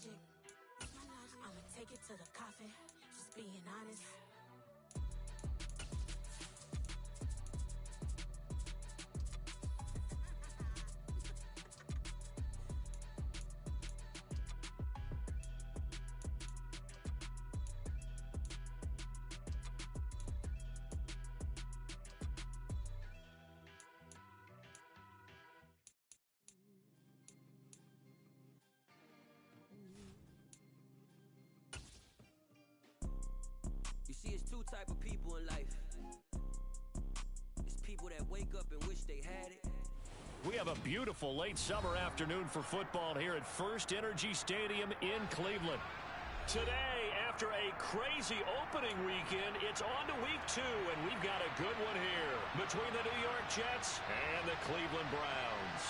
logic. I'ma take it to the coffin, just being honest. You see, it's two type of people in life. It's people that wake up and wish they had it. We have a beautiful late summer afternoon for football here at First Energy Stadium in Cleveland. Today, after a crazy opening weekend, it's on to week 2, and we've got a good one here between the New York Jets and the Cleveland Browns.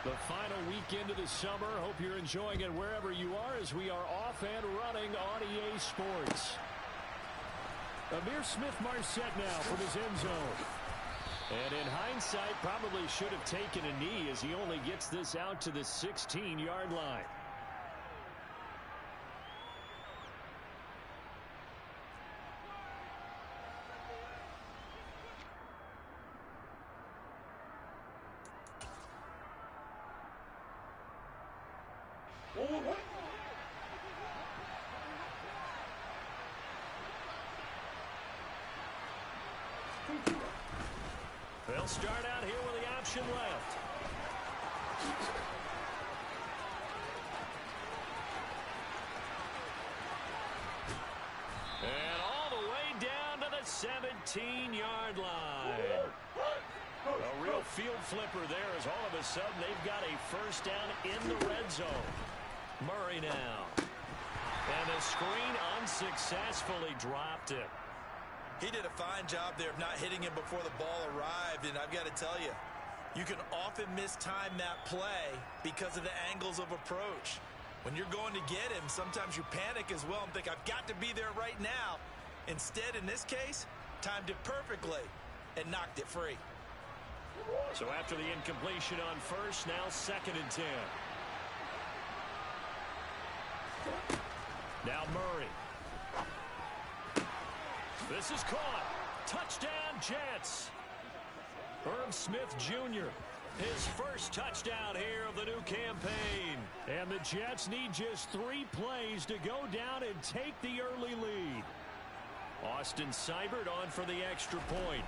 The final weekend of the summer. Hope you're enjoying it wherever you are as we are off and running on EA Sports. Amir Smith-Marset now from his end zone. And in hindsight, probably should have taken a knee as he only gets this out to the 16-yard line. They'll start out here with the option left. And all the way down to the 17-yard line. A real field flipper there as all of a sudden they've got a first down in the red zone. Murray now. And the screen unsuccessfully dropped it. He did a fine job there of not hitting him before the ball arrived, and I've got to tell you, you can often mistime that play because of the angles of approach. When you're going to get him, sometimes you panic as well and think, I've got to be there right now. Instead, in this case, timed it perfectly and knocked it free. So after the incompletion on first, now 2nd and 10. Now Murray. This is caught. Touchdown, Jets. Herb Smith Jr., his first touchdown here of the new campaign. And the Jets need just 3 plays to go down and take the early lead. Austin Seibert on for the extra point.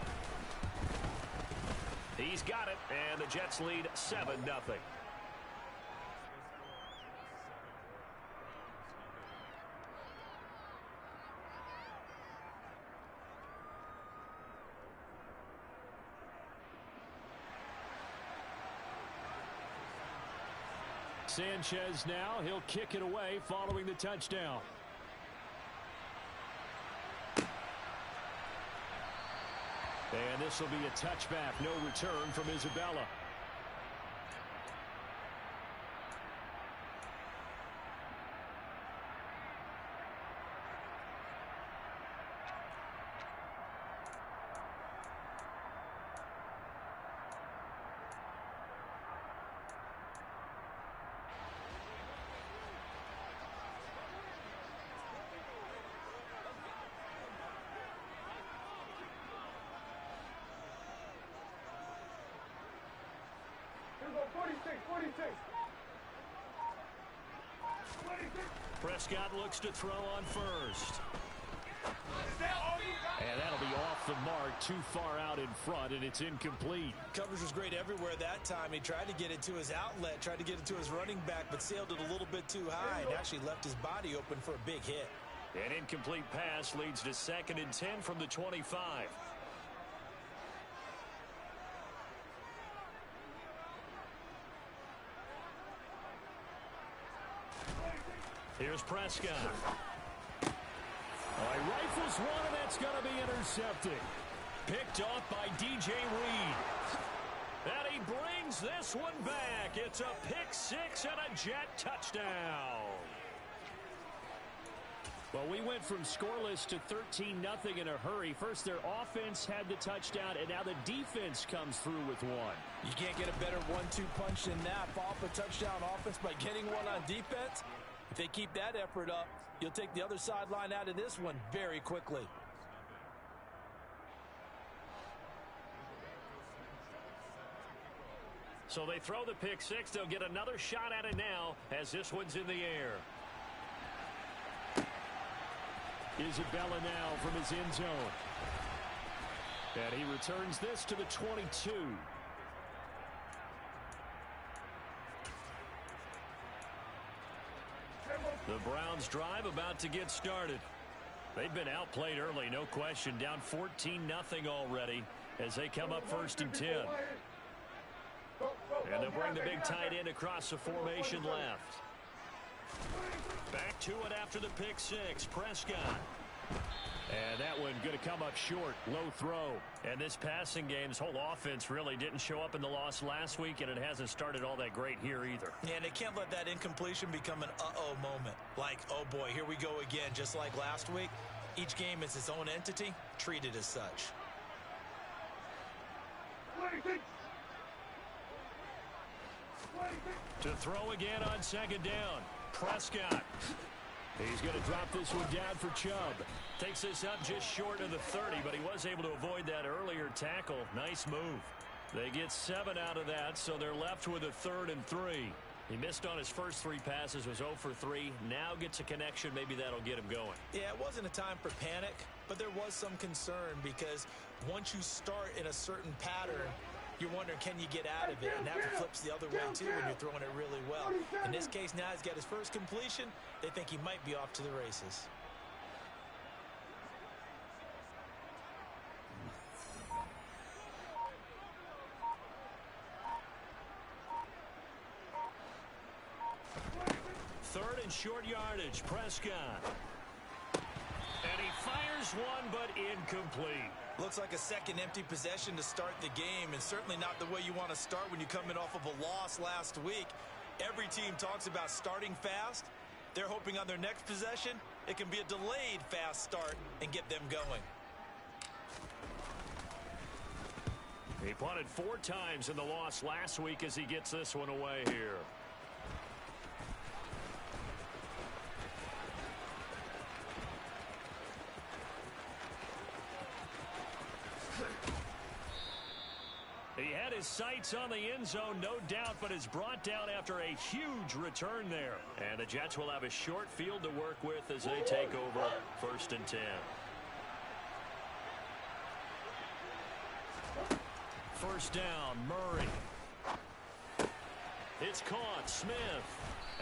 He's got it, and the Jets lead 7-0. Sanchez now. He'll kick it away following the touchdown. And this will be a touchback. No return from Isabella. Prescott looks to throw on first. And that'll be off the mark, too far out in front, and it's incomplete. Coverage was great everywhere that time. He tried to get it to his outlet, tried to get it to his running back, but sailed it a little bit too high and actually left his body open for a big hit. An incomplete pass leads to 2nd and 10 from the 25. Here's Prescott. He rifles one, and that's going to be intercepted. Picked off by DJ Reed. And he brings this one back. It's a pick six and a Jet touchdown. Well, we went from scoreless to 13-0 in a hurry. First, their offense had the touchdown, and now the defense comes through with one. You can't get a better 1-2 punch than that. Follow up a touchdown offense by getting one on defense. If they keep that effort up, you'll take the other sideline out of this one very quickly. So they throw the pick six. They'll get another shot at it now as this one's in the air. Isabella now from his end zone. And he returns this to the 22. The Browns drive about to get started. They've been outplayed early, no question. Down 14-0 already as they come up 1st and 10. And they'll bring the big tight end across the formation left. Back to it after the pick six. Prescott. And that one going to come up short. Low throw. And this passing game's whole offense really didn't show up in the loss last week, and it hasn't started all that great here either. Yeah, and they can't let that incompletion become an uh-oh moment. Like, oh boy, here we go again, just like last week. Each game is its own entity, treated as such. To throw again on 2nd down. Prescott. He's going to drop this one down for Chubb. Takes this up just short of the 30, but he was able to avoid that earlier tackle. Nice move. They get 7 out of that, so they're left with a 3rd and 3. He missed on his first 3 passes, was 0 for 3. Now gets a connection. Maybe that'll get him going. Yeah, it wasn't a time for panic, but there was some concern because once you start in a certain pattern, you're wondering, can you get out of it? And that flips the other way, too, when you're throwing it really well. In this case, now he's got his first completion. They think he might be off to the races. Third and short yardage. Prescott. And he fires one, but incomplete. Looks like a second empty possession to start the game, and certainly not the way you want to start when you come in off of a loss last week. Every team talks about starting fast. They're hoping on their next possession, it can be a delayed fast start and get them going. He punted 4 times in the loss last week as he gets this one away here. He had his sights on the end zone, no doubt, but is brought down after a huge return there. And the Jets will have a short field to work with as they take over 1st and 10. First down, Murray. It's caught, Smith.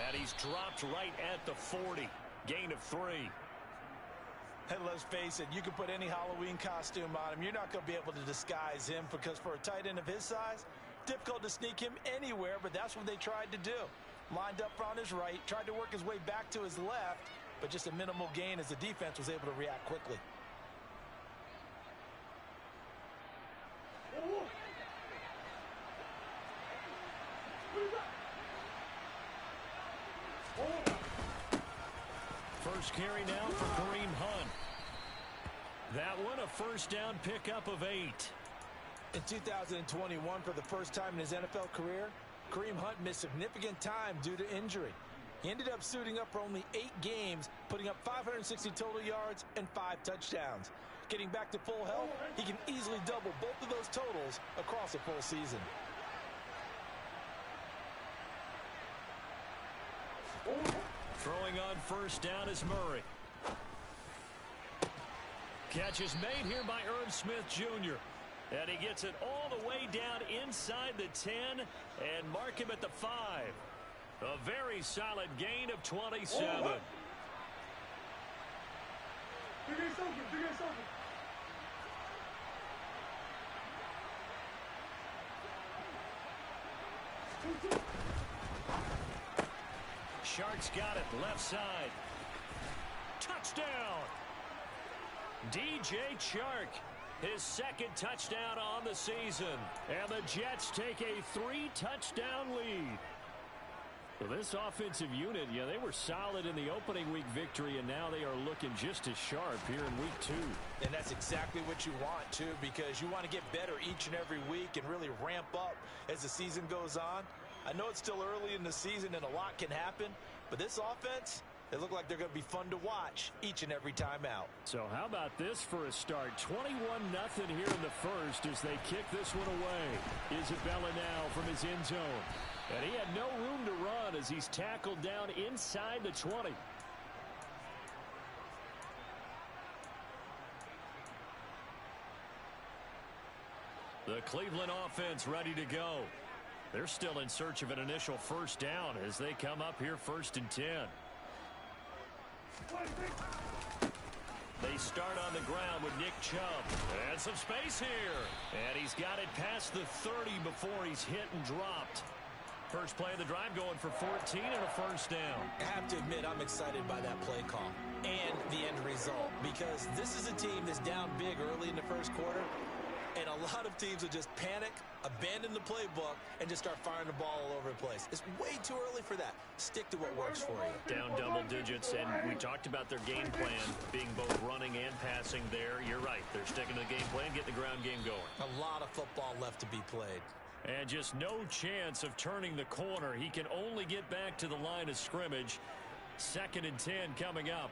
And he's dropped right at the 40. Gain of 3. And let's face it, you can put any Halloween costume on him. You're not going to be able to disguise him because for a tight end of his size, difficult to sneak him anywhere, but that's what they tried to do. Lined up on his right, tried to work his way back to his left, but just a minimal gain as the defense was able to react quickly. First carry now for Kareem Hunt. That one a first down pickup of 8. In 2021, for the first time in his NFL career, Kareem Hunt missed significant time due to injury. He ended up suiting up for only 8 games, putting up 560 total yards and 5 touchdowns. Getting back to full health, he can easily double both of those totals across a full season. Throwing on first down is Murray. Catch is made here by Irv Smith Jr. And he gets it all the way down inside the 10 and mark him at the 5. A very solid gain of 27. Chark's got it, left side. Touchdown! DJ Chark, his second touchdown on the season. And the Jets take a 3-touchdown lead. Well, this offensive unit, they were solid in the opening week victory, and now they are looking just as sharp here in week 2. And that's exactly what you want, too, because you want to get better each and every week and really ramp up as the season goes on. I know it's still early in the season and a lot can happen, but this offense, they look like they're going to be fun to watch each and every time out. So how about this for a start? 21-0 here in the first as they kick this one away. Isabella now from his end zone. And he had no room to run as he's tackled down inside the 20. The Cleveland offense ready to go. They're still in search of an initial first down as they come up here 1st and 10. They start on the ground with Nick Chubb. And some space here. And he's got it past the 30 before he's hit and dropped. First play of the drive going for 14 and a first down. I have to admit I'm excited by that play call and the end result because this is a team that's down big early in the first quarter, and a lot of teams will just panic, abandon the playbook, and just start firing the ball all over the place. It's way too early for that. Stick to what works for you. Down double digits, and we talked about their game plan being both running and passing there. You're right. They're sticking to the game plan, getting the ground game going. A lot of football left to be played. And just no chance of turning the corner. He can only get back to the line of scrimmage. 2nd and 10 coming up.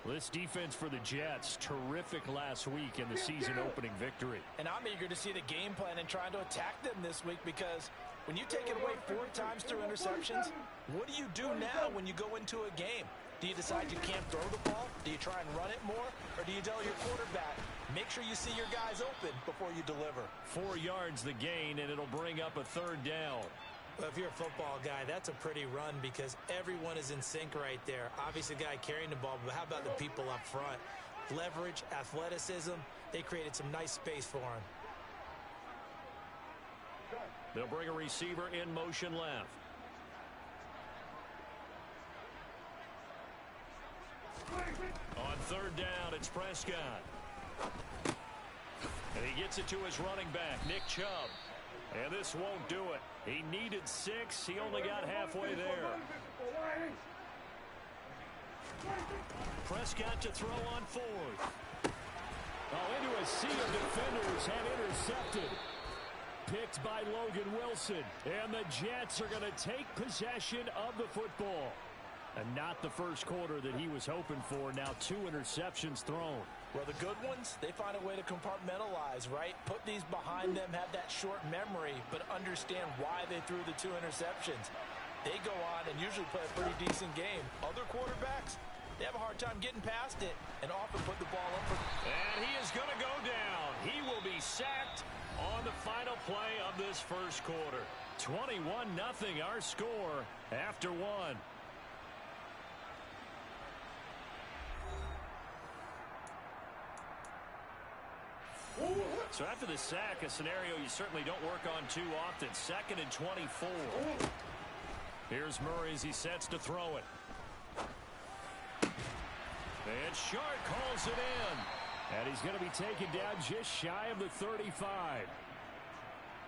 This defense for the Jets, terrific last week in the season opening victory. And I'm eager to see the game plan and trying to attack them this week because when you take it away 4 times through interceptions, what do you do now when you go into a game? Do you decide you can't throw the ball? Do you try and run it more? Or do you tell your quarterback, make sure you see your guys open before you deliver? 4 yards the gain, and it'll bring up a 3rd down. Well, if you're a football guy, that's a pretty run because everyone is in sync right there. Obviously, the guy carrying the ball, but how about the people up front? Leverage, athleticism, they created some nice space for him. They'll bring a receiver in motion left. On 3rd down, it's Prescott. And he gets it to his running back, Nick Chubb. And this won't do it. He needed 6. He only got halfway there. Prescott to throw on 4th. Oh, into a sea of defenders and intercepted. Picked by Logan Wilson. And the Jets are going to take possession of the football. And not the first quarter that he was hoping for. Now 2 interceptions thrown. Well, the good ones, they find a way to compartmentalize, right? Put these behind them, have that short memory, but understand why they threw the 2 interceptions. They go on and usually play a pretty decent game. Other quarterbacks, they have a hard time getting past it and often put the ball up for... And he is going to go down. He will be sacked on the final play of this first quarter. 21-0 our score after 1. So after the sack, a scenario you certainly don't work on too often. 2nd and 24. Here's Murray as he sets to throw it. And Shark calls it in. And he's going to be taken down just shy of the 35.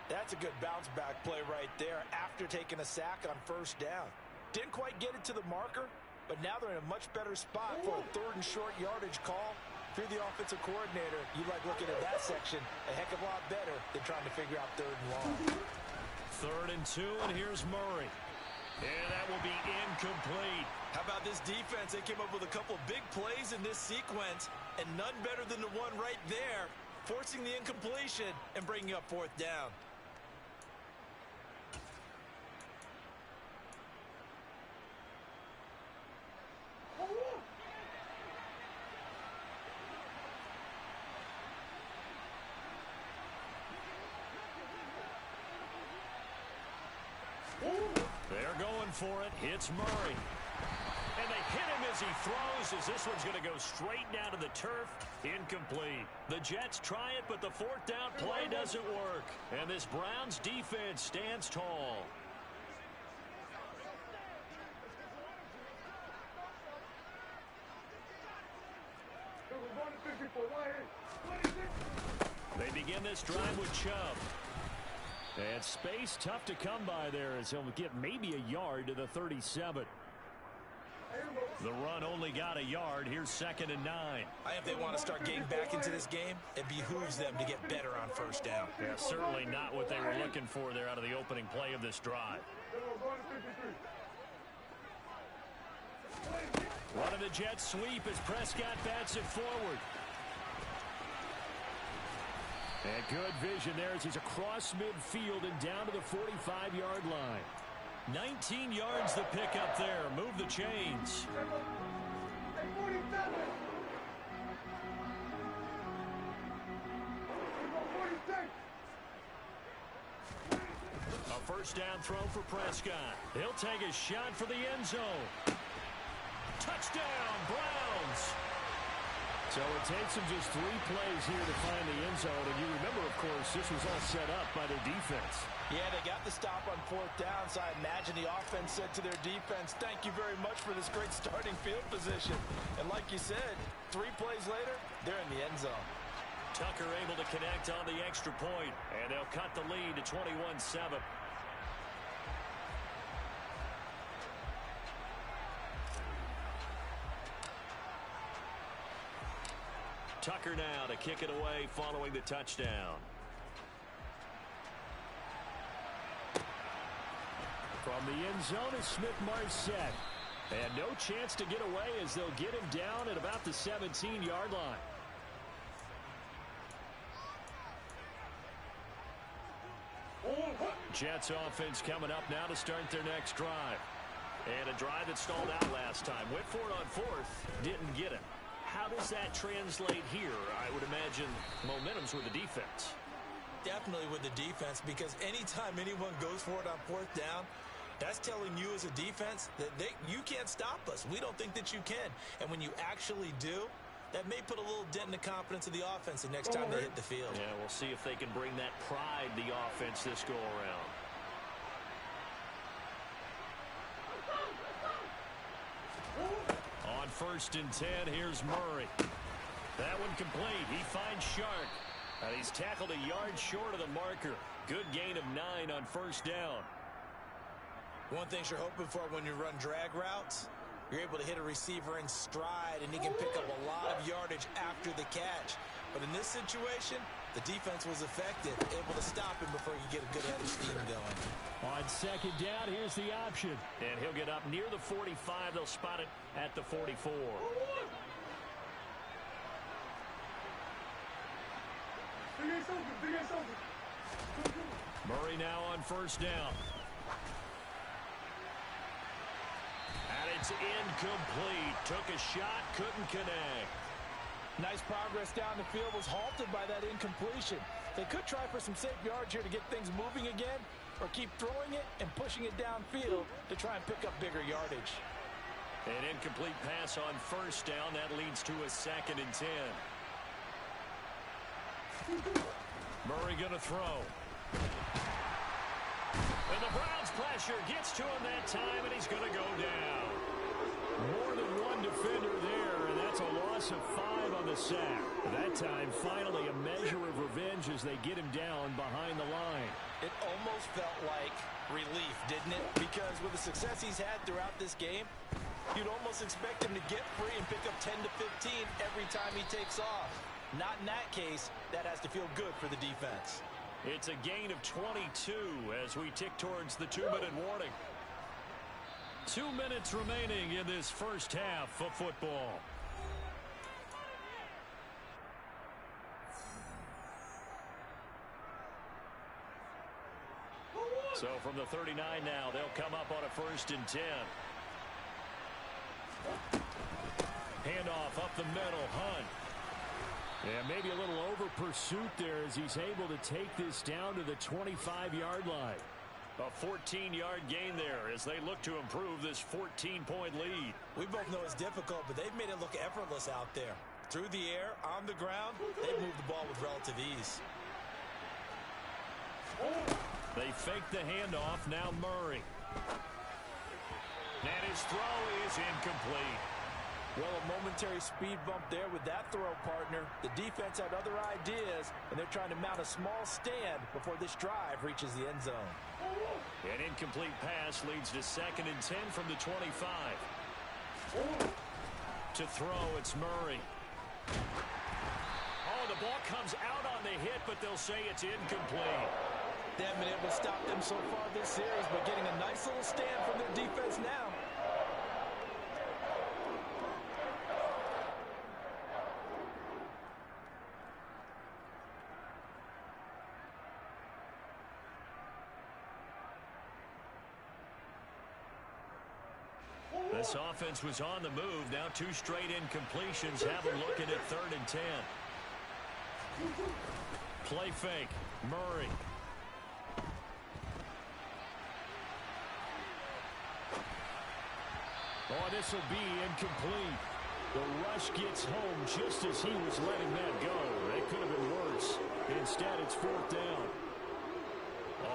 That's a good bounce back play right there after taking a sack on 1st down. Didn't quite get it to the marker, but now they're in a much better spot for a 3rd and short yardage call. If you're the offensive coordinator, you like looking at that section a heck of a lot better than trying to figure out 3rd and long. 3rd and 2, and here's Murray. And that will be incomplete. How about this defense? They came up with a couple big plays in this sequence, and none better than the one right there, forcing the incompletion and bringing up 4th down. They're going for it. It's Murray. And they hit him as he throws, as this one's going to go straight down to the turf. Incomplete. The Jets try it, but the 4th down play doesn't work. And this Browns defense stands tall. They begin this drive with Chubb. And space tough to come by there as he'll get maybe a yard to the 37. The run only got a yard. Here's 2nd and 9. I think they want to start getting back into this game. It behooves them to get better on first down. Yeah, certainly not what they were looking for there out of the opening play of this drive. One of the Jets sweep as Prescott bats it forward. And good vision there as he's across midfield and down to the 45-yard line. 19 yards the pick up there. Move the chains. A first down throw for Prescott. He'll take a shot for the end zone. Touchdown, Browns. So it takes them just 3 plays here to find the end zone. And you remember, of course, this was all set up by their defense. Yeah, they got the stop on 4th down, so I imagine the offense said to their defense, thank you very much for this great starting field position. And like you said, 3 plays later, they're in the end zone. Tucker able to connect on the extra point, and they'll cut the lead to 21-7. Tucker now to kick it away following the touchdown. From the end zone is Smith-Marset. And no chance to get away as they'll get him down at about the 17-yard line. Jets offense coming up now to start their next drive. And a drive that stalled out last time. Went for it on 4th, didn't get it. How does that translate here? I would imagine momentum's with the defense. Definitely with the defense, because anytime anyone goes for it on 4th down, that's telling you as a defense that you can't stop us. We don't think that you can. And when you actually do, that may put a little dent in the confidence of the offense the next time they hit the field. Yeah, we'll see if they can bring that pride the offense this go around. On 1st and 10, here's Murray. That one complete. He finds Shark. And he's tackled a yard short of the marker. Good gain of 9 on 1st down. One thing you're hoping for when you run drag routes, you're able to hit a receiver in stride, and he can pick up a lot of yardage after the catch. But in this situation, the defense was effective, able to stop him before he could get a good head of steam going. On 2nd down, here's the option. And he'll get up near the 45. They'll spot it at the 44. Murray now on 1st down. And it's incomplete. Took a shot, couldn't connect. Nice progress down the field, was halted by that incompletion. They could try for some safe yards here to get things moving again, or keep throwing it and pushing it downfield to try and pick up bigger yardage. An incomplete pass on 1st down. That leads to a 2nd and 10. Murray going to throw. And the Browns pressure gets to him that time, and he's going to go down. More than one defender there, and that's a loss of 5 on the sack. That time, finally, a measure of revenge as they get him down behind the line. It almost felt like relief, didn't it? Because with the success he's had throughout this game, you'd almost expect him to get free and pick up 10 to 15 every time he takes off. Not in that case. That has to feel good for the defense. It's a gain of 22 as we tick towards the 2-minute warning. 2 minutes remaining in this first half of football. So from the 39 now, they'll come up on a 1st and 10. Handoff up the middle, Hunt. And maybe a little over pursuit there as he's able to take this down to the 25-yard line. A 14-yard gain there as they look to improve this 14-point lead. We both know it's difficult, but they've made it look effortless out there. Through the air, on the ground, they've moved the ball with relative ease. They fake the handoff, now Murray. And his throw is incomplete. Well, a momentary speed bump there with that throw, partner. The defense had other ideas, and they're trying to mount a small stand before this drive reaches the end zone. An incomplete pass leads to 2nd and 10 from the 25. To throw, it's Murray. Oh, the ball comes out on the hit, but they'll say it's incomplete. They haven't been able to stop them so far this series, but getting a nice little stand from their defense now. This offense was on the move. Now 2 straight incompletions have them looking at 3rd and 10. Play fake. Murray. Oh, this will be incomplete. The rush gets home just as he was letting that go. That could have been worse. Instead, it's 4th down.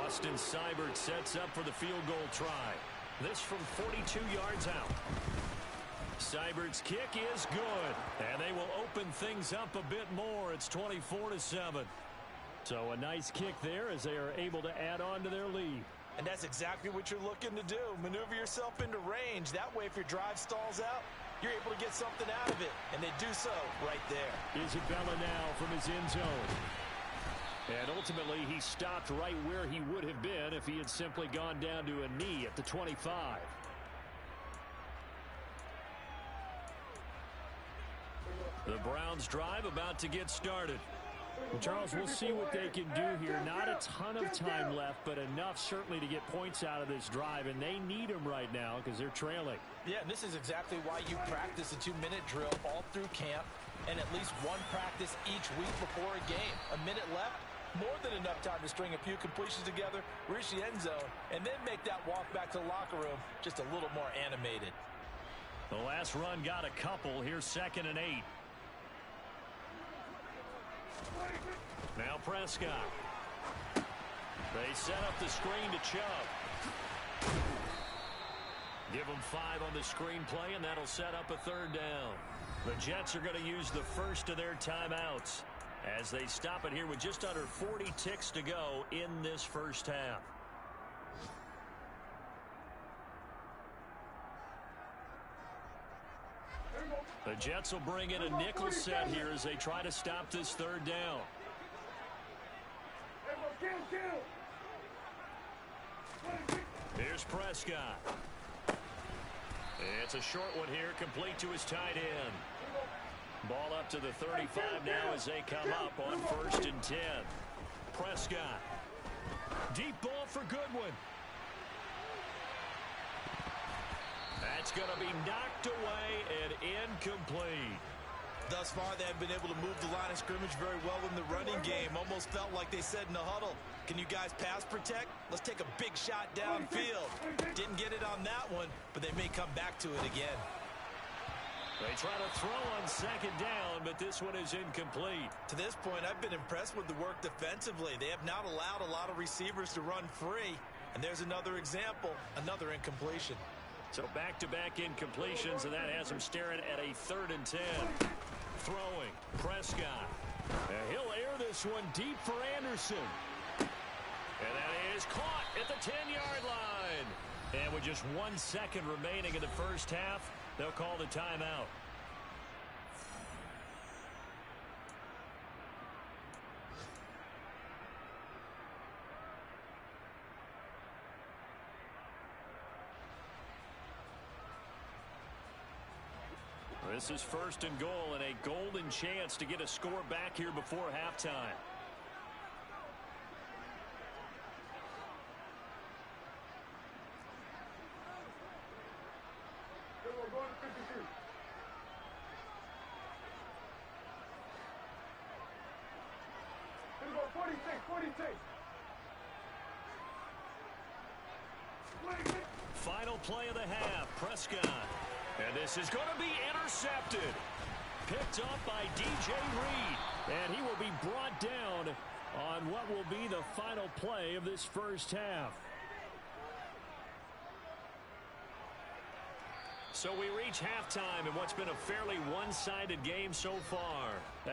Austin Seibert sets up for the field goal try. This from 42 yards out. Seibert's kick is good, and they will open things up a bit more. It's 24-7. So a nice kick there as they are able to add on to their lead. And that's exactly what you're looking to do. Maneuver yourself into range. That way, if your drive stalls out, you're able to get something out of it. And they do so right there. Isabella now from his end zone. And ultimately, he stopped right where he would have been if he had simply gone down to a knee at the 25. The Browns drive about to get started. Charles, we'll see what they can do here. Not a ton of time left, but enough certainly to get points out of this drive, and they need them right now because they're trailing. Yeah, and this is exactly why you practice a 2-minute drill all through camp and at least one practice each week before a game. A minute left, more than enough time to string a few completions together, reach the end zone, and then make that walk back to the locker room just a little more animated. The last run got a couple. Here's 2nd and 8. Now Prescott. They set up the screen to Chubb. Give them 5 on the screen play, and that'll set up a 3rd down. The Jets are going to use the first of their timeouts as they stop it here with just under 40 ticks to go in this first half. The Jets will bring in a nickel set here as they try to stop this 3rd down. Here's Prescott. It's a short one here, complete to his tight end. Ball up to the 35 now as they come up on 1st and 10. Prescott. Deep ball for Goodwin. That's going to be knocked away and incomplete. Thus far, they have been able to move the line of scrimmage very well in the running game. Almost felt like they said in the huddle, can you guys pass protect? Let's take a big shot downfield. Didn't get it on that one, but they may come back to it again. They try to throw on 2nd down, but this one is incomplete. To this point, I've been impressed with the work defensively. They have not allowed a lot of receivers to run free. And there's another example, another incompletion. So back-to-back incompletions, and that has him staring at a 3rd and 10. Throwing, Prescott. And he'll air this one deep for Anderson. And that is caught at the 10-yard line. And with just 1 second remaining in the first half, they'll call the timeout. This is 1st and goal and a golden chance to get a score back here before halftime. Final play of the half, Prescott. And this is going to be intercepted. Picked up by DJ Reed. And he will be brought down on what will be the final play of this first half. So we reach halftime in what's been a fairly one-sided game so far.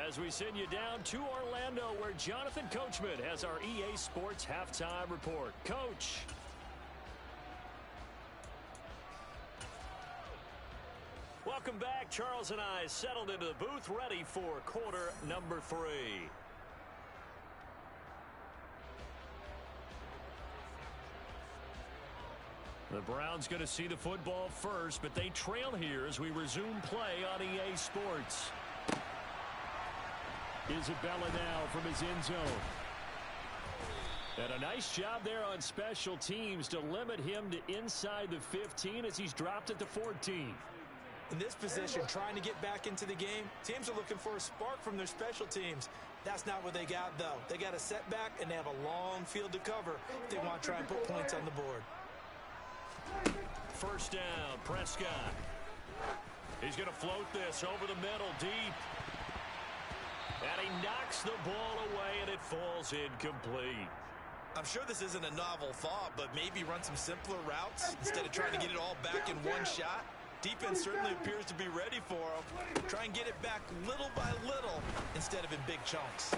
As we send you down to Orlando, where Jonathan Coachman has our EA Sports Halftime Report. Coach. Welcome back. Charles and I settled into the booth, ready for quarter number 3. The Browns going to see the football first, but they trail here as we resume play on EA Sports. Isabella now from his end zone. And a nice job there on special teams to limit him to inside the 15 as he's dropped at the 14. In this position, trying to get back into the game, teams are looking for a spark from their special teams. That's not what they got, though. They got a setback, and they have a long field to cover if they want to try and put points on the board. First down, Prescott. He's going to float this over the middle, deep. And he knocks the ball away, and it falls incomplete. I'm sure this isn't a novel thought, but maybe run some simpler routes instead of trying to get it all back in one shot. Defense certainly appears to be ready for him. Try and get it back little by little instead of in big chunks.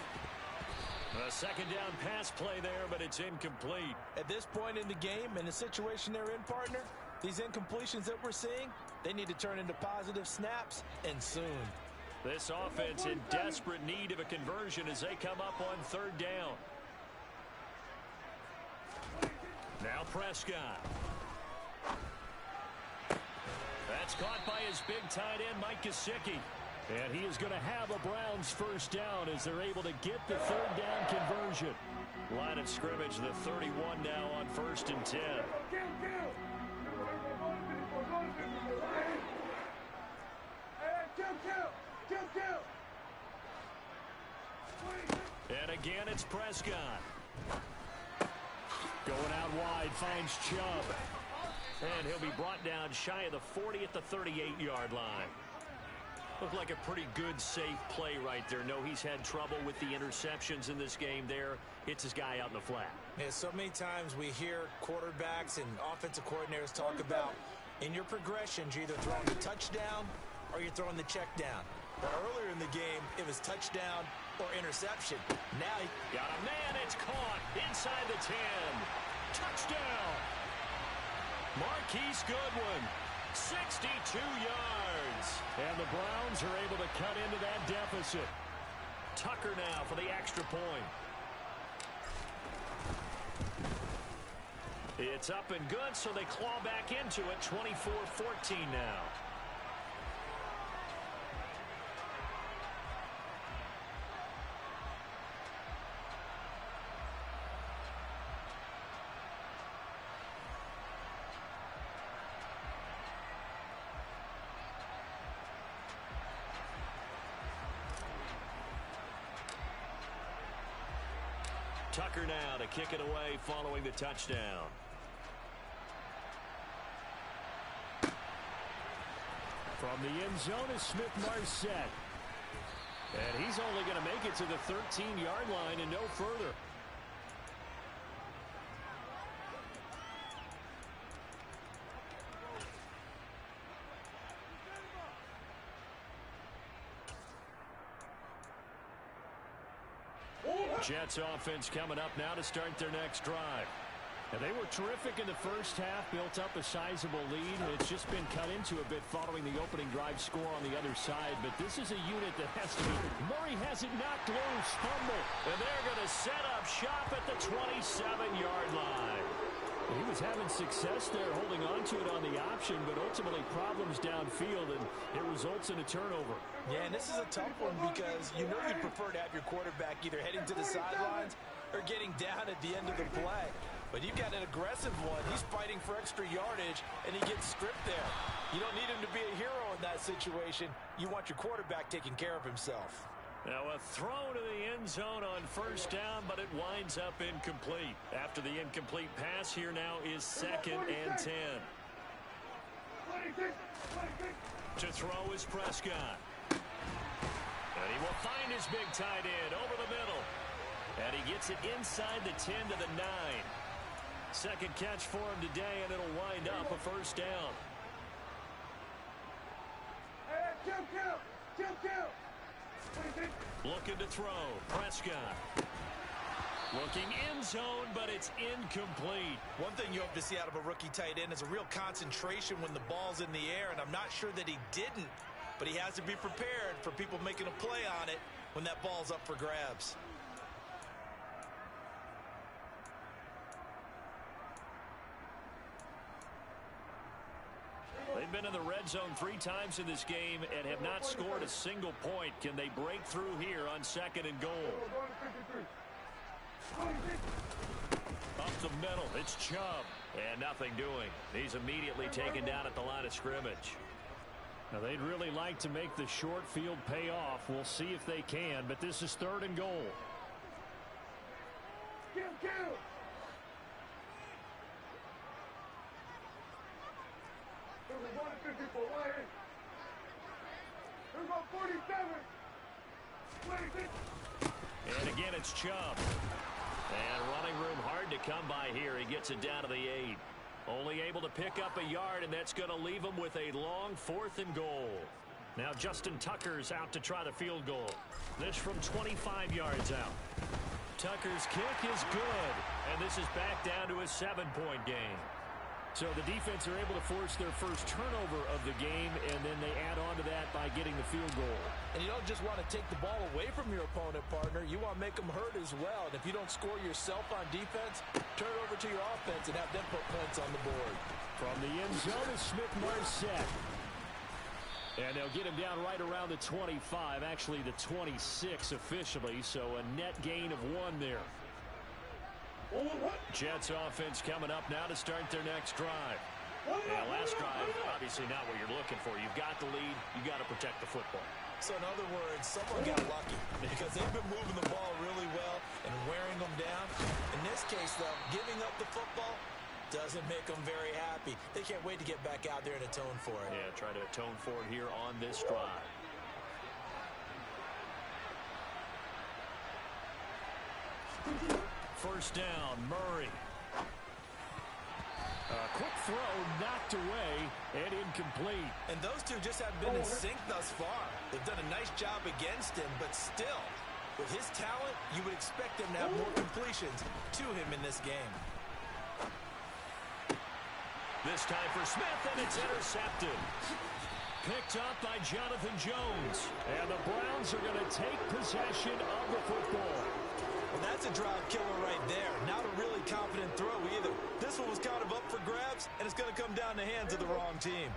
A second down pass play there, but it's incomplete. At this point in the game, in the situation they're in, partner, these incompletions that we're seeing, they need to turn into positive snaps, and soon. This offense in desperate need of a conversion as they come up on third down. Now Prescott. That's caught by his big tight end, Mike Gesicki. And he is going to have a Browns first down as they're able to get the third down conversion. Line of scrimmage, the 31 now on 1st and 10. And again, it's Prescott. Going out wide, finds Chubb. And he'll be brought down shy of the 40 at the 38-yard line. Looked like a pretty good, safe play right there. No, he's had trouble with the interceptions in this game there. Hits his guy out in the flat. Yeah, so many times we hear quarterbacks and offensive coordinators talk about in your progressions, you're either throwing the touchdown or you're throwing the check down. But earlier in the game, it was touchdown or interception. Now he got a man. It's caught inside the 10. Touchdown. Marquise Goodwin, 62 yards. And the Browns are able to cut into that deficit. Tucker now for the extra point. It's up and good, so they claw back into it, 24-14 now. Tucker now to kick it away following the touchdown. From the end zone is Smith Marset. And he's only going to make it to the 13-yard line and no further. Jets offense coming up now to start their next drive. And they were terrific in the first half, built up a sizable lead. It's just been cut into a bit following the opening drive score on the other side. But this is a unit that has to be. Murray has it knocked loose, fumble. And they're going to set up shop at the 27-yard line. He was having success there holding on to it on the option, but ultimately problems downfield, and it results in a turnover. Yeah, and this is a tough one because you know you'd prefer to have your quarterback either heading to the sidelines or getting down at the end of the play. But you've got an aggressive one. He's fighting for extra yardage, and he gets stripped there. You don't need him to be a hero in that situation. You want your quarterback taking care of himself. Now a throw to the end zone on first down, but it winds up incomplete. After the incomplete pass, here now is 2nd and 10. To throw is Prescott. And he will find his big tight end over the middle. And he gets it inside the 10 to the 9. Second catch for him today, and it'll wind up a first down. Looking to throw. Prescott. Looking end zone, but it's incomplete. One thing you hope to see out of a rookie tight end is a real concentration when the ball's in the air, and I'm not sure that he didn't, but he has to be prepared for people making a play on it when that ball's up for grabs. They've been in the red zone 3 times in this game and have not scored a single point. Can they break through here on 2nd and goal? Up the middle, it's Chubb. And nothing doing. He's immediately taken down at the line of scrimmage. Now, they'd really like to make the short field pay off. We'll see if they can, but this is 3rd and goal. And again, it's Chubb. And running room hard to come by here. He gets it down to the 8. Only able to pick up a yard, and that's going to leave him with a long 4th and goal. Now Justin Tucker's out to try the field goal. This from 25 yards out. Tucker's kick is good, and this is back down to a 7-point game. So the defense are able to force their first turnover of the game, and then they add on to that by getting the field goal. And you don't just want to take the ball away from your opponent, partner. You want to make them hurt as well. And if you don't score yourself on defense, turn it over to your offense and have them put points on the board. From the end zone is Smith-Marset. And they'll get him down right around the 25, actually the 26 officially, so a net gain of 1 there. Jets offense coming up now to start their next drive. And last drive, obviously not what you're looking for. You've got the lead. You've got to protect the football. So in other words, someone got lucky because they've been moving the ball really well and wearing them down. In this case, though, giving up the football doesn't make them very happy. They can't wait to get back out there and atone for it. Yeah, try to atone for it here on this drive. First down, Murray. A quick throw knocked away and incomplete. And those two just haven't been in sync thus far. They've done a nice job against him, but still, with his talent, you would expect them to have more completions to him in this game. This time for Smith, and it's intercepted. Picked up by Jonathan Jones. And the Browns are going to take possession of the football. Well, that's a drive killer right there. Not a really confident throw either. This one was kind of up for grabs, and it's going to come down the hands of the wrong team.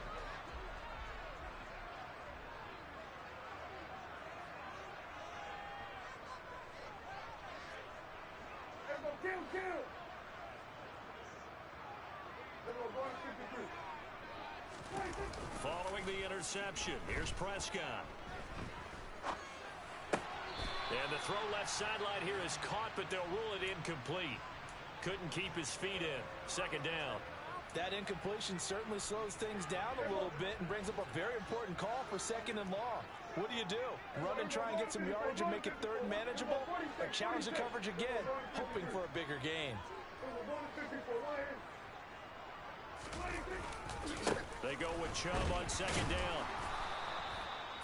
Following the interception, here's Prescott. And the throw left sideline here is caught, but they'll rule it incomplete. Couldn't keep his feet in. 2nd down. That incompletion certainly slows things down a little bit and brings up a very important call for 2nd and long. What do? Run and try and get some yardage and make it 3rd and manageable? Or challenge the coverage again, hoping for a bigger gain? They go with Chubb on 2nd down.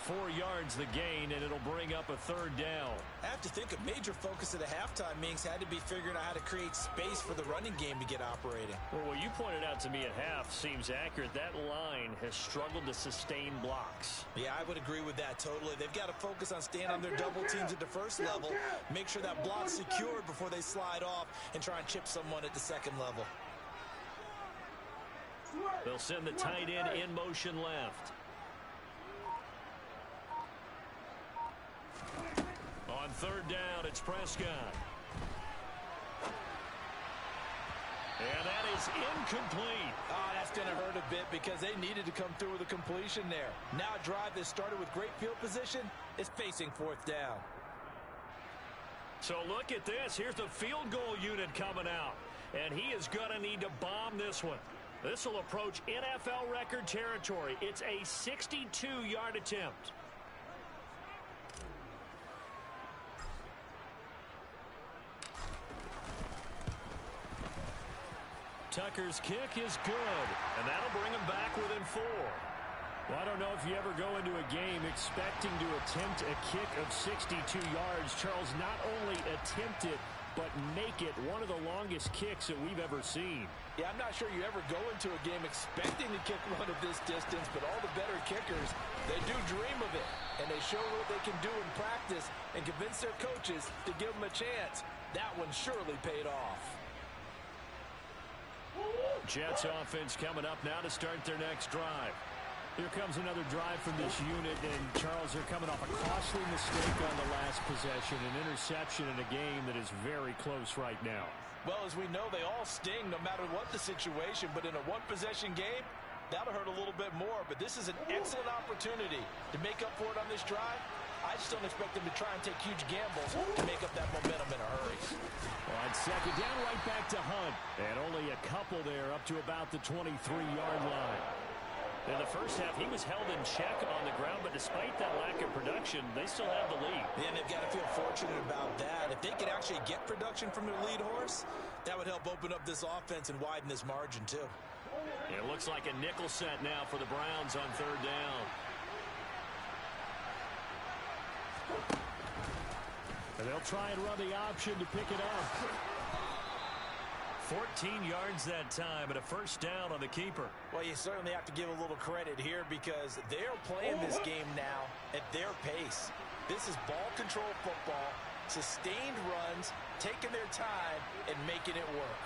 4 yards the gain, and it'll bring up a 3rd down. I have to think a major focus of the halftime meetings had to be figuring out how to create space for the running game to get operating. Well, what you pointed out to me at half seems accurate. That line has struggled to sustain blocks. Yeah, I would agree with that totally. They've got to focus on staying on their double teams at the first level, make sure that block's secured before they slide off and try and chip someone at the 2nd level. They'll send the tight end in motion left. On 3rd down, it's Prescott. And that is incomplete. Oh, that's going to hurt a bit because they needed to come through with a completion there. Now a drive that started with great field position is facing 4th down. So look at this. Here's the field goal unit coming out. And he is going to need to bomb this one. This will approach NFL record territory. It's a 62-yard attempt. Tucker's kick is good, and that'll bring him back within 4. Well, I don't know if you ever go into a game expecting to attempt a kick of 62 yards. Charles, not only attempt it, but make it one of the longest kicks that we've ever seen. Yeah, I'm not sure you ever go into a game expecting to kick one of this distance, but all the better kickers, they do dream of it. And they show what they can do in practice and convince their coaches to give them a chance. That one surely paid off. Jets offense coming up now to start their next drive. Here comes another drive from this unit, and Charles, they're coming off a costly mistake on the last possession, an interception in a game that is very close right now. Well, as we know, they all sting no matter what the situation, but in a one-possession game, that'll hurt a little bit more. But this is an excellent opportunity to make up for it on this drive. I just don't expect them to try and take huge gambles to make up that momentum in a hurry. Well, on second down, right back to Hunt. And only a couple there up to about the 23-yard line. In the first half, he was held in check on the ground, but despite that lack of production, they still have the lead. And they've got to feel fortunate about that. If they could actually get production from their lead horse, that would help open up this offense and widen this margin, too. It looks like a nickel set now for the Browns on third down. And they'll try and run the option to pick it up. 14 yards that time and a first down on the keeper. Well, you certainly have to give a little credit here because they're playing this game now at their pace. This is ball control football, sustained runs, taking their time, and making it work.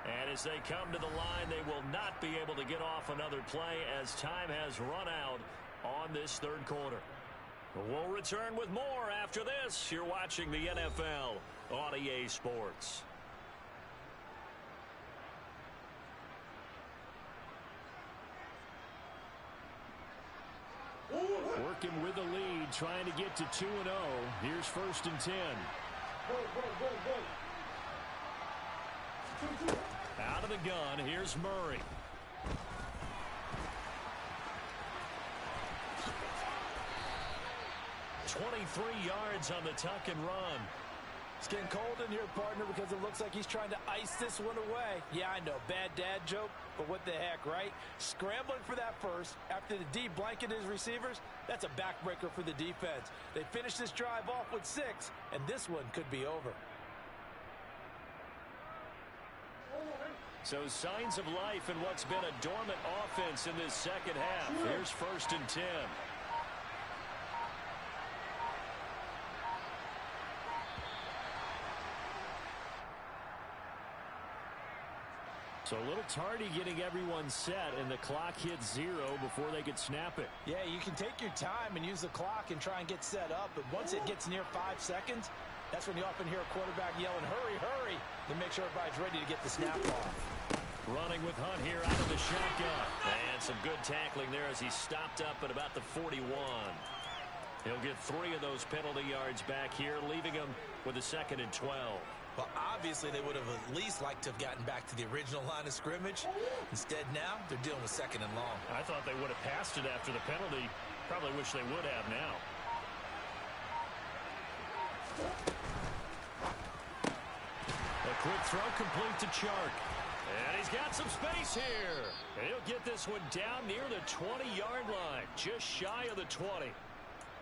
And as they come to the line, they will not be able to get off another play as time has run out on this third quarter. We'll return with more after this. You're watching the NFL on EA Sports. Working with the lead, trying to get to 2-0. Here's 1st and 10. Out of the gun, here's Murray. "23 yards on the tuck and run." It's getting cold in here, partner, because it looks like he's trying to ice this one away. Yeah, I know, bad dad joke, but what the heck, right? Scrambling for that first after the D blanketed his receivers, that's a backbreaker for the defense. They finished this drive off with 6, and this one could be over. So signs of life in what's been a dormant offense in this second half. Here's 1st and 10. So a little tardy getting everyone set, and the clock hits 0 before they could snap it. Yeah, you can take your time and use the clock and try and get set up, but once it gets near 5 seconds, that's when you often hear a quarterback yelling, "Hurry, hurry," to make sure everybody's ready to get the snap off. Running with Hunt here out of the shotgun. And some good tackling there as he stopped up at about the 41. He'll get 3 of those penalty yards back here, leaving him with a 2nd and 12. Well, obviously, they would have at least liked to have gotten back to the original line of scrimmage. Instead, now, they're dealing with 2nd and long. I thought they would have passed it after the penalty. Probably wish they would have now. A quick throw complete to Chark. And he's got some space here. And he'll get this one down near the 20-yard line, just shy of the 20.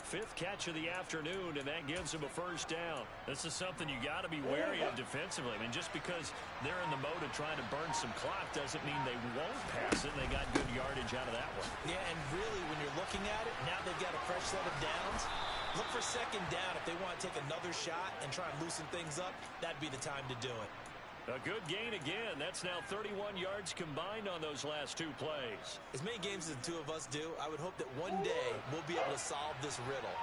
5th catch of the afternoon, and that gives him a first down. This is something you got to be wary of defensively. I mean, just because they're in the mode of trying to burn some clock doesn't mean they won't pass it. They got good yardage out of that one. Yeah, and really, when you're looking at it, now they've got a fresh set of downs. Look for 2nd down. If they want to take another shot and try and loosen things up, that'd be the time to do it. A good gain again. That's now 31 yards combined on those last 2 plays. As many games as the two of us do, I would hope that one day we'll be able to solve this riddle.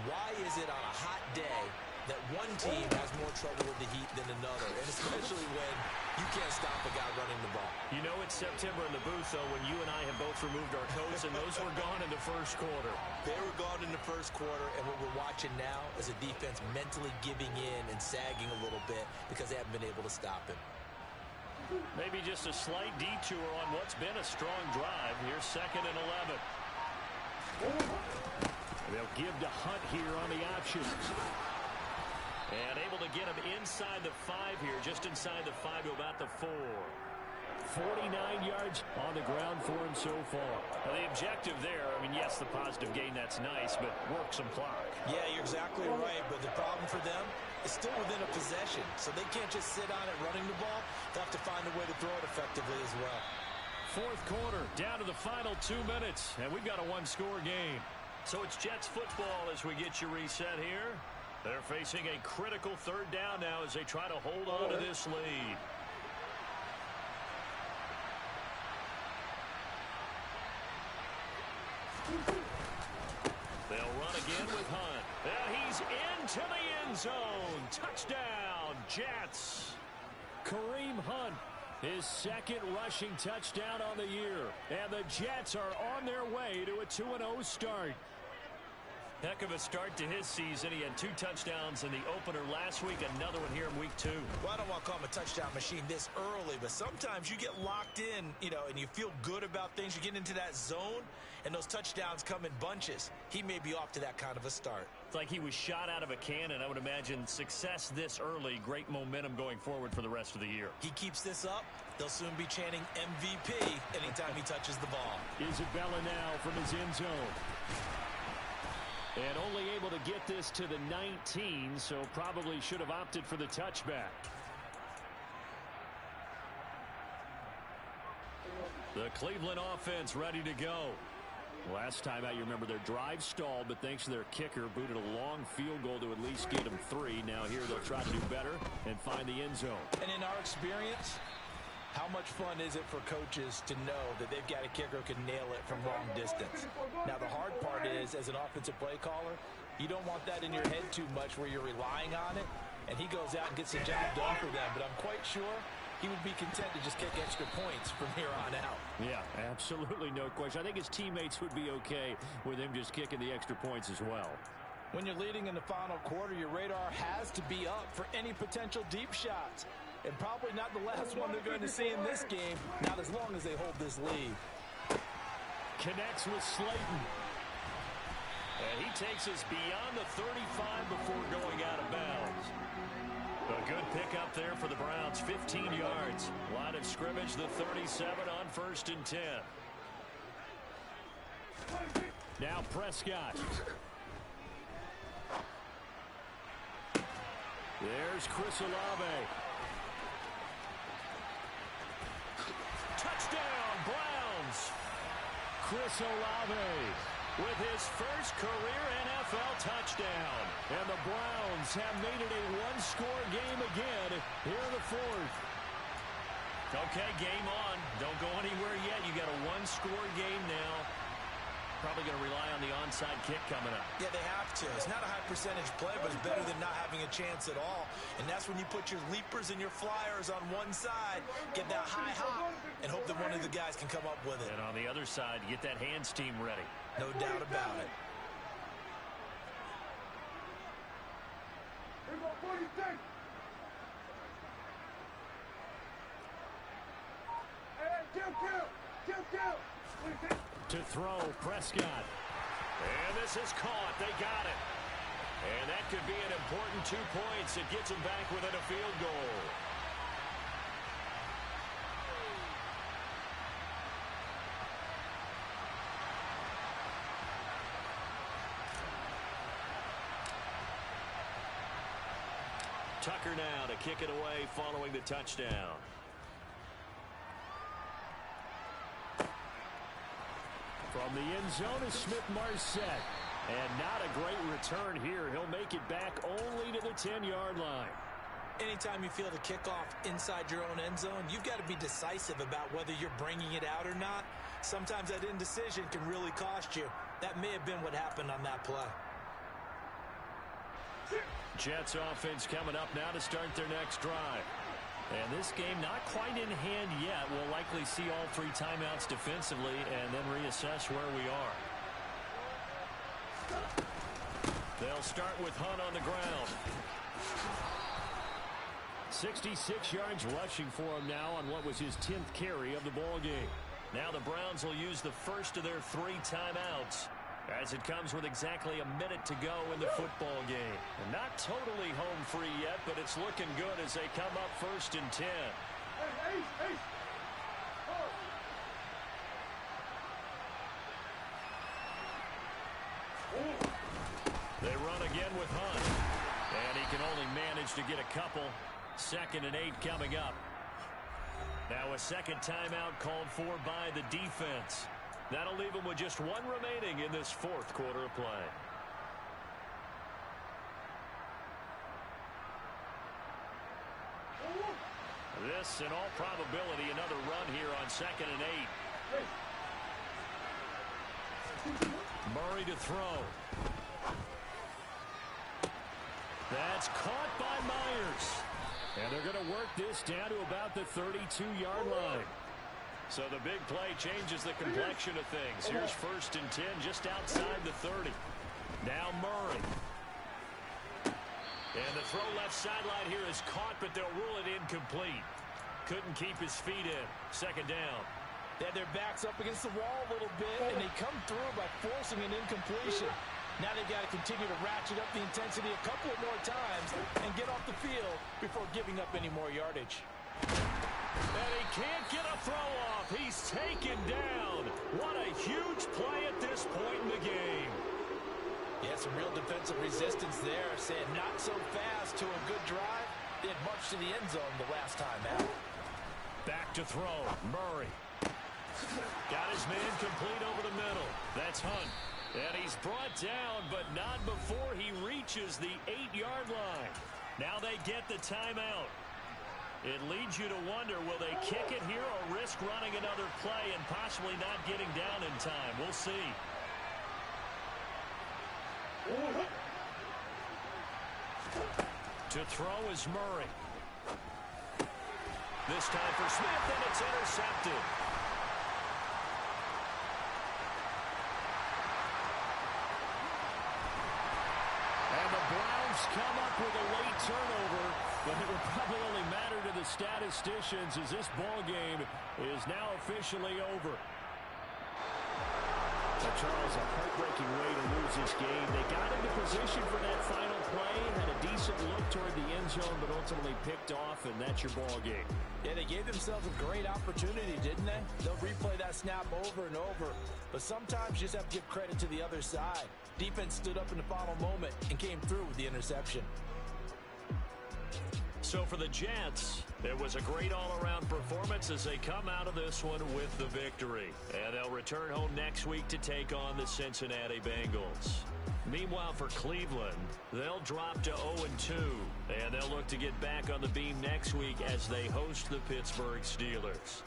Why is it on a hot day that one team has more trouble with the heat than another, and especially when you can't stop a guy running the ball? You know it's September in the booth, though, when you and I have both removed our coats, and those were gone in the first quarter. They were gone in the first quarter, and what we're watching now is a defense mentally giving in and sagging a little bit because they haven't been able to stop him. Maybe just a slight detour on what's been a strong drive. Here's 2nd and 11. They'll give to Hunt here on the option. And able to get him inside the 5 here, just inside the 5 to about the 4. 49 yards on the ground for him so far. Well, the objective there, I mean, yes, the positive gain, that's nice, but work some clock. Yeah, you're exactly right, but the problem for them is still within a possession, so they can't just sit on it running the ball. They'll have to find a way to throw it effectively as well. Fourth quarter, down to the final 2 minutes, and we've got a one-score game. So it's Jets football as we get you reset here. They're facing a critical third down now as they try to hold on to this lead. They'll run again with Hunt. And he's into the end zone. Touchdown, Jets. Kareem Hunt, his second rushing touchdown on the year. And the Jets are on their way to a 2-0 start. Heck of a start to his season. He had 2 touchdowns in the opener last week, another one here in week 2. Well, I don't want to call him a touchdown machine this early, but sometimes you get locked in, and you feel good about things. You get into that zone, and those touchdowns come in bunches. He may be off to that kind of a start. It's like he was shot out of a cannon. I would imagine success this early, great momentum going forward for the rest of the year. He keeps this up, they'll soon be chanting MVP anytime he touches the ball. Isabella now from his end zone. And only able to get this to the 19, so probably should have opted for the touchback. The Cleveland offense ready to go. Last time out, you remember their drive stalled, but thanks to their kicker, booted a long field goal to at least get them 3. Now here they'll try to do better and find the end zone. And in our experience, how much fun is it for coaches to know that they've got a kicker who can nail it from long distance? Now, the hard part is, as an offensive play caller, you don't want that in your head too much where you're relying on it, and he goes out and gets the job done for them. But I'm quite sure he would be content to just kick extra points from here on out. Yeah, absolutely no question. I think his teammates would be okay with him just kicking the extra points as well. When you're leading in the final quarter, your radar has to be up for any potential deep shots. And probably not the last one they're going to see in this game, not as long as they hold this lead. Connects with Slayton. And he takes us beyond the 35 before going out of bounds. A good pickup there for the Browns, 15 yards. Line of scrimmage, the 37 on 1st and 10. Now Prescott. There's Chris Olave. Touchdown, Browns. Chris Olave with his first career NFL touchdown. And the Browns have made it a one-score game again here in the 4th. Okay, game on. Don't go anywhere yet. You got a one-score game now. Probably going to rely on the onside kick coming up. Yeah, they have to. It's not a high percentage play, but it's better than not having a chance at all. And that's when you put your leapers and your flyers on one side, get that high hop, and hope that one of the guys can come up with it. And on the other side, get that hands team ready. No doubt about it. To throw, Prescott. And this is caught. They got it. And that could be an important 2 points. It gets them back within a field goal. Tucker now to kick it away following the touchdown. From the end zone is Smith-Marset. And not a great return here. He'll make it back only to the 10-yard line. Anytime you feel the kickoff inside your own end zone, you've got to be decisive about whether you're bringing it out or not. Sometimes that indecision can really cost you. That may have been what happened on that play. Jets offense coming up now to start their next drive. And this game not quite in hand yet. We'll likely see all 3 timeouts defensively and then reassess where we are. They'll start with Hunt on the ground. 66 yards rushing for him now on what was his 10th carry of the ball game. Now the Browns will use the first of their 3 timeouts, as it comes with exactly a minute to go in the football game. And not totally home free yet, but it's looking good as they come up 1st and 10. They run again with Hunt. And he can only manage to get a couple. 2nd and 8 coming up. Now a second timeout called for by the defense. That'll leave them with just one remaining in this 4th quarter of play. This, in all probability, another run here on 2nd and 8. Murray to throw. That's caught by Myers. And they're going to work this down to about the 32-yard line. So the big play changes the complexion of things. Here's 1st and 10 just outside the 30. Now Murray. And the throw left sideline here is caught, but they'll rule it incomplete. Couldn't keep his feet in. 2nd down. They had their backs up against the wall a little bit, and they come through by forcing an incompletion. Now they've got to continue to ratchet up the intensity a couple of more times and get off the field before giving up any more yardage. And he can't get a throw off. He's taken down. What a huge play at this point in the game. Yeah, some real defensive resistance there, saying not so fast to a good drive. They had marched to the end zone the last time out. Back to throw. Murray. Got his man complete over the middle. That's Hunt. And he's brought down, but not before he reaches the 8-yard line. Now they get the timeout. It leads you to wonder, will they kick it here or risk running another play and possibly not getting down in time? We'll see. To throw is Murray. This time for Smith, and it's intercepted. And the Browns come up with a late turnover, but it will probably only matter to the statisticians as this ball game is now officially over. Charles, a heartbreaking way to lose this game. They got into position for that final play, had a decent look toward the end zone, but ultimately picked off, and that's your ball game. Yeah, they gave themselves a great opportunity, didn't they? They'll replay that snap over and over, but sometimes you just have to give credit to the other side. Defense stood up in the final moment and came through with the interception. So for the Jets, it was a great all-around performance as they come out of this one with the victory. And they'll return home next week to take on the Cincinnati Bengals. Meanwhile, for Cleveland, they'll drop to 0-2, and they'll look to get back on the beam next week as they host the Pittsburgh Steelers.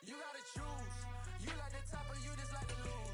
You gotta choose. You like the top or you just like to lose.